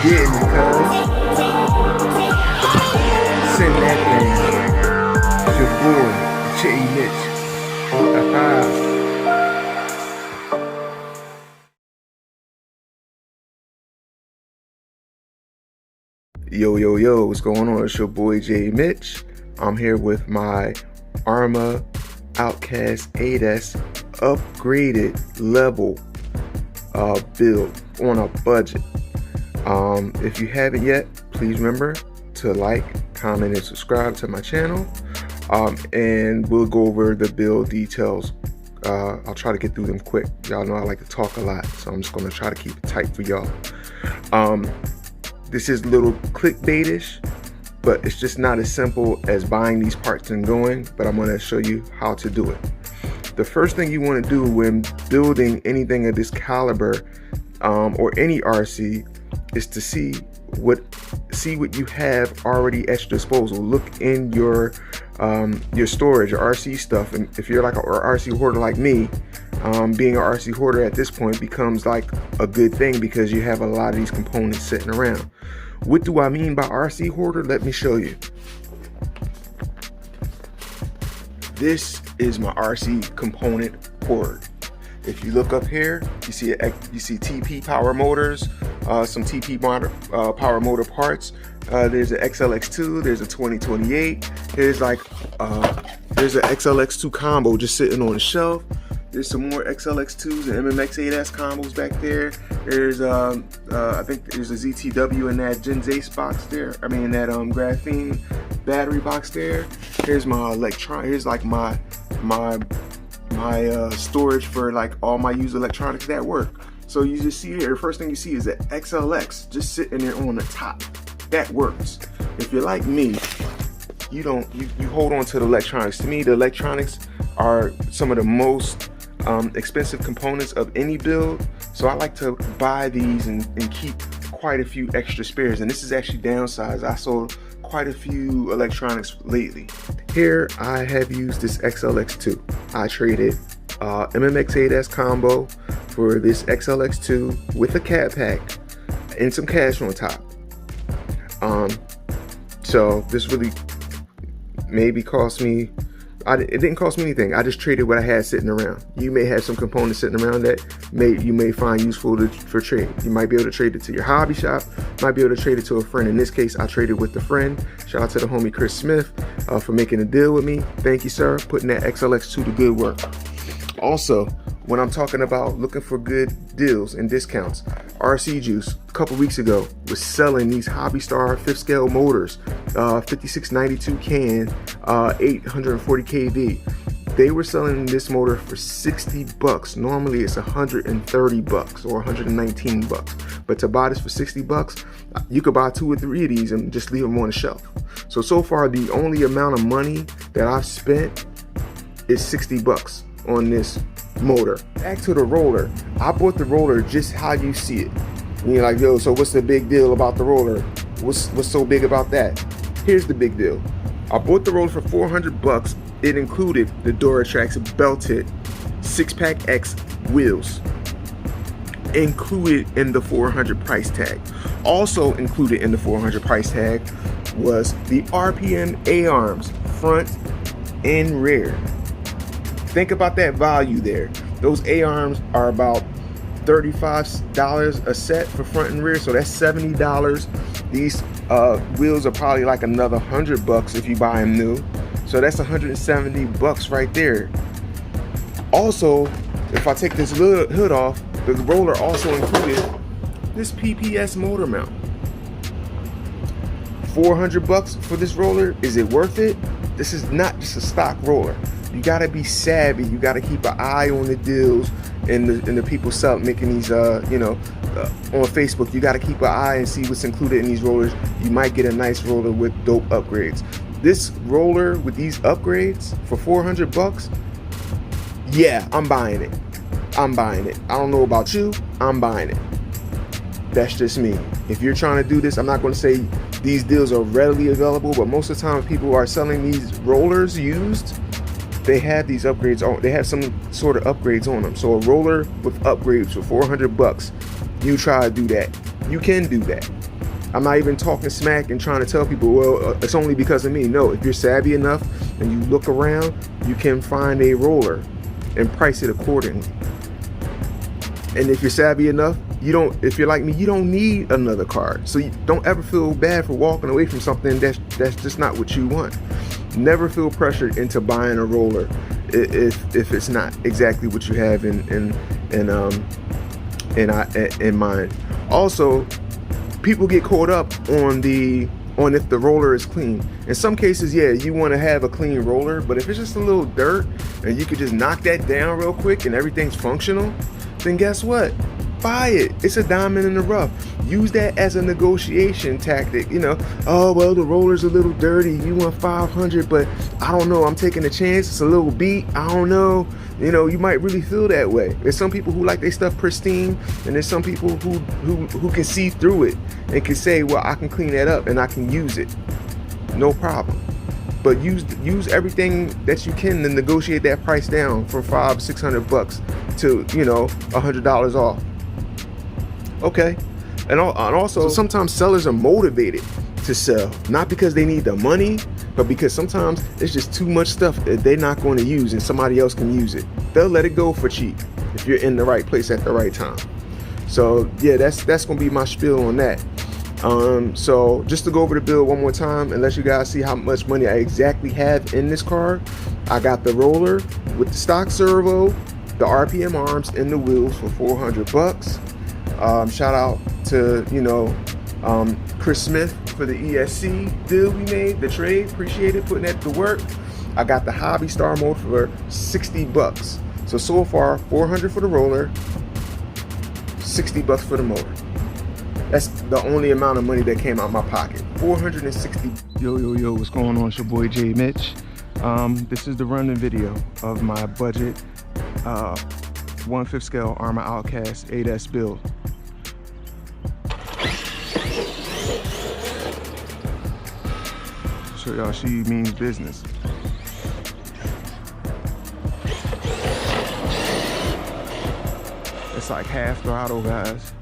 getting it, cuz. Send that thing. It's your boy, J. Mitch. Yo, what's going on? It's your boy, J. Mitch. I'm here with my Arrma Outcast 8S upgraded level build on a budget. If you haven't yet, please remember to like, comment, and subscribe to my channel. And we'll go over the build details. I'll try to get through them quick. Y'all know I like to talk a lot, so I'm just gonna try to keep it tight for y'all. This is a little clickbaitish, but it's just not as simple as buying these parts and going, but I'm gonna show you how to do it. The first thing you wanna do when building anything of this caliber, or any RC, is to see what you have already at your disposal. Look in your storage, your RC stuff, and if you're like an RC hoarder like me, being an RC hoarder at this point becomes like a good thing because you have a lot of these components sitting around. What do I mean by RC hoarder? Let me show you. This is my RC component hoard. If you look up here, you see TP power motors, some TP power motor parts. There's an XLX2, there's a 2028. There's an XLX2 combo just sitting on the shelf. There's some more XLX2s and MMX8S combos back there. There's I think there's a ZTW in that Gen Ace box there. I mean that graphene battery box there. Here's my here's like my storage for like all my used electronics that work. So you just see here, the first thing you see is that XLX just sitting there on the top. That works. If you're like me, you hold on to the electronics. To me, the electronics are some of the most expensive components of any build. So I like to buy these and keep quite a few extra spares. And this is actually downsized. I sold quite a few electronics lately. Here I have used this XLX2. I traded MMX8S combo for this XLX2 with a cat pack and some cash on top. So this really maybe cost me, it didn't cost me anything. I just traded what I had sitting around. You may have some components sitting around that you may find useful for trade. You might be able to trade it to your hobby shop, might be able to trade it to a friend. In this case, I traded with a friend. Shout out to the homie Chris Smith for making a deal with me. Thank you, sir, putting that XLX2 to good work. Also, when I'm talking about looking for good deals and discounts, RC Juice a couple weeks ago was selling these Hobbystar 5th scale motors, 5692 can, 840 kV. They were selling this motor for 60 bucks. Normally it's 130 bucks or 119 bucks. But to buy this for 60 bucks, you could buy 2 or 3 of these and just leave them on the shelf. So far, the only amount of money that I've spent is 60 bucks on this motor. Back to the roller. I bought the roller just how you see it. And you're like, yo, so what's the big deal about the roller? What's so big about that? Here's the big deal. I bought the roller for 400 bucks. It included the Duratrax belted 6-pack X wheels. Included in the 400 price tag. Also included in the 400 price tag was the RPM A-arms, front and rear. Think about that value there. Those A-arms are about $35 a set for front and rear, so that's $70. These wheels are probably like another 100 bucks if you buy them new. So that's 170 bucks right there. Also, if I take this hood off, the roller also included this PPS motor mount. 400 bucks for this roller. Is it worth it? This is not just a stock roller. You gotta be savvy. You gotta keep an eye on the deals and the people making these, on Facebook. You gotta keep an eye and see what's included in these rollers. You might get a nice roller with dope upgrades. This roller with these upgrades for 400 bucks, yeah, I'm buying it. I'm buying it. I don't know about you, I'm buying it. That's just me. If you're trying to do this, I'm not going to say these deals are readily available, but most of the time people are selling these rollers used, they have these upgrades on, they have some sort of upgrades on them. So a roller with upgrades for 400 bucks, you try to do that. You can do that. I'm not even talking smack and trying to tell people, well, it's only because of me. No, if you're savvy enough and you look around, you can find a roller and price it accordingly. And if you're savvy enough, if you're like me, you don't need another card. So you don't ever feel bad for walking away from something that's just not what you want. Never feel pressured into buying a roller if it's not exactly what you have in mind. Also, people get caught up on if the roller is clean. In some cases, yeah, you want to have a clean roller, but if it's just a little dirt and you could just knock that down real quick and everything's functional, then guess what? Buy it. It's a diamond in the rough. Use that as a negotiation tactic. You know, oh, well, the roller's a little dirty. You want 500, but I don't know. I'm taking a chance. It's a little beat. I don't know. You know, you might really feel that way. There's some people who like their stuff pristine, and there's some people who can see through it and can say, well, I can clean that up and I can use it. No problem. But use everything that you can to negotiate that price down from $500-600 to, you know, $100 off. Okay. And also, sometimes sellers are motivated to sell, not because they need the money, but because sometimes it's just too much stuff that they're not going to use and somebody else can use it. They'll let it go for cheap if you're in the right place at the right time. So yeah, that's going to be my spiel on that. So just to go over the bill one more time and let you guys see how much money I exactly have in this car. I got the roller with the stock servo, the RPM arms, and the wheels for $400. Shout out to, you know, Chris Smith for the ESC deal we made, the trade. Appreciate it, putting that to work. I got the Hobbystar mode for $60. So far, $400 for the roller, $60 for the motor. That's the only amount of money that came out of my pocket. $460. Yo, what's going on? It's your boy J Mitch. This is the running video of my budget 1/5 scale Arrma Outcast 8S build. Show y'all she means business. It's like half throttle, guys.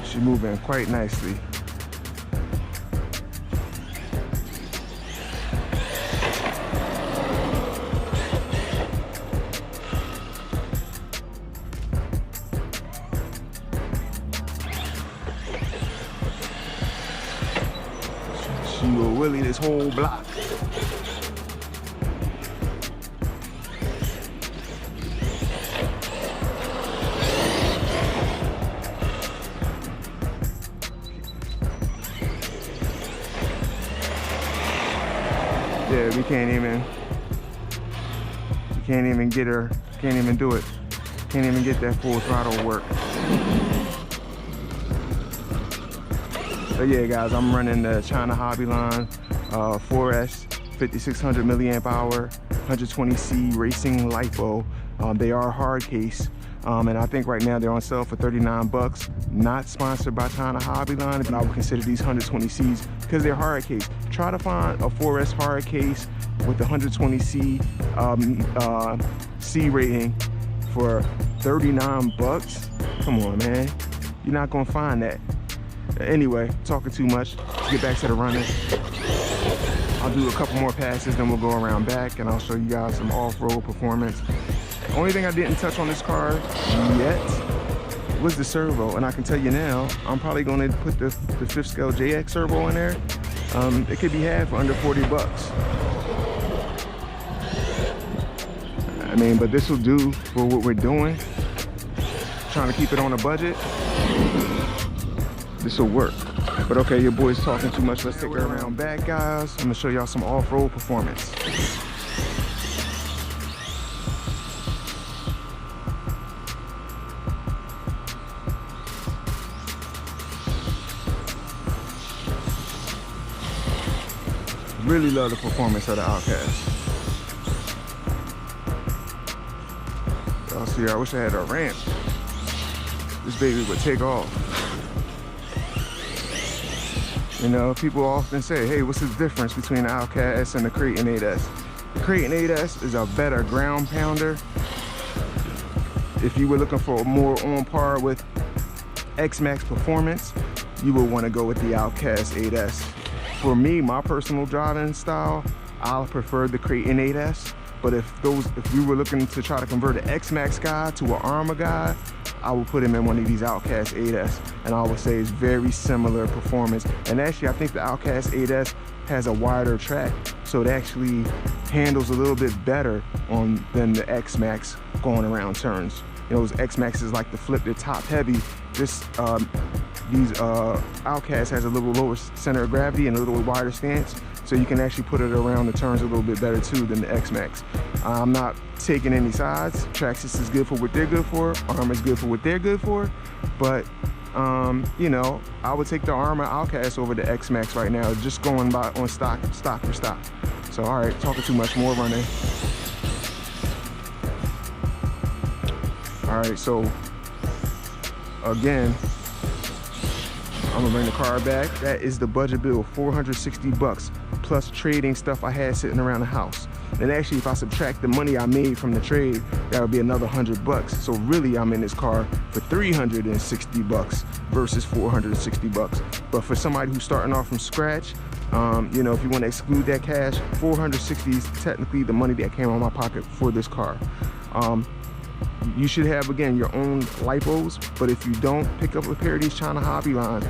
She's moving quite nicely. She will willy this whole block. Yeah, we can't even get her, can't even do it. Can't even get that full throttle work. But yeah, guys, I'm running the China Hobby line 4S 5600 milliamp hour 120C racing lipo. They are Hardcase, and I think right now they're on sale for $39. Not sponsored by China Hobby Line, but I would consider these 120Cs because they're Hardcase. Try to find a 4S Hardcase with the 120C C rating for $39. Come on, man, you're not gonna find that. Anyway, talking too much. Let's get back to the running. I'll do a couple more passes, then we'll go around back and I'll show you guys some off-road performance. The only thing I didn't touch on this car yet was the servo, and I can tell you now, I'm probably going to put the 5th scale JX servo in there. It could be had for under $40. I mean, but this will do for what we're doing. Trying to keep it on a budget. This will work. But okay, your boy's talking too much. Let's take her around back, guys. I'm gonna show y'all some off-road performance. Really love the performance of the Outcast. Y'all see, I wish I had a ramp. This baby would take off. You know, people often say, hey, what's the difference between the Outcast and the Creighton 8S? The Creighton 8S is a better ground pounder. if you were looking for more on par with X-Max performance, you will want to go with the Outcast 8S. For me, my personal driving style, I prefer the Creighton 8S. But if we were looking to try to convert an X-Max guy to an Arrma guy, I would put him in one of these Outcast 8S, and I would say it's very similar performance. And actually, I think the Outcast 8S has a wider track, so it actually handles a little bit better than the X-Max going around turns. You know, those X-Maxes like to flip, they're top heavy. These Outcast has a little lower center of gravity and a little wider stance, so you can actually put it around the turns a little bit better too than the X-Max. I'm not taking any sides. Traxxas is good for what they're good for. Arrma is good for what they're good for. But you know, I would take the Arrma Outcast over the X-Max right now, just going by on stock for stock. So all right, talking too much, more running. All right, so again, I'm gonna bring the car back. That is the budget bill, $460 plus trading stuff I had sitting around the house. And actually, if I subtract the money I made from the trade, that would be another $100. So really, I'm in this car for $360 versus $460. But for somebody who's starting off from scratch, you know, if you want to exclude that cash, $460 is technically the money that came out of my pocket for this car. You should have, again, your own LIPOs, but if you don't, pick up a pair of these China Hobby line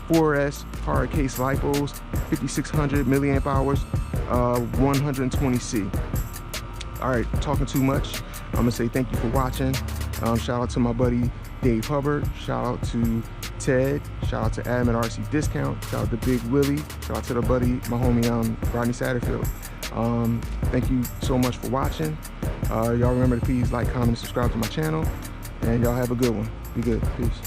4S Hardcase LIPOs, 5600 milliamp hours, 120C. All right, talking too much. I'm gonna say thank you for watching. Shout out to my buddy Dave Hubbard. Shout out to Ted. Shout out to Admin RC Discount. Shout out to Big Willie. Shout out to the buddy, my homie Rodney Satterfield. Thank you so much for watching. Y'all remember to please like, comment, and subscribe to my channel. And y'all have a good one. Be good. Peace.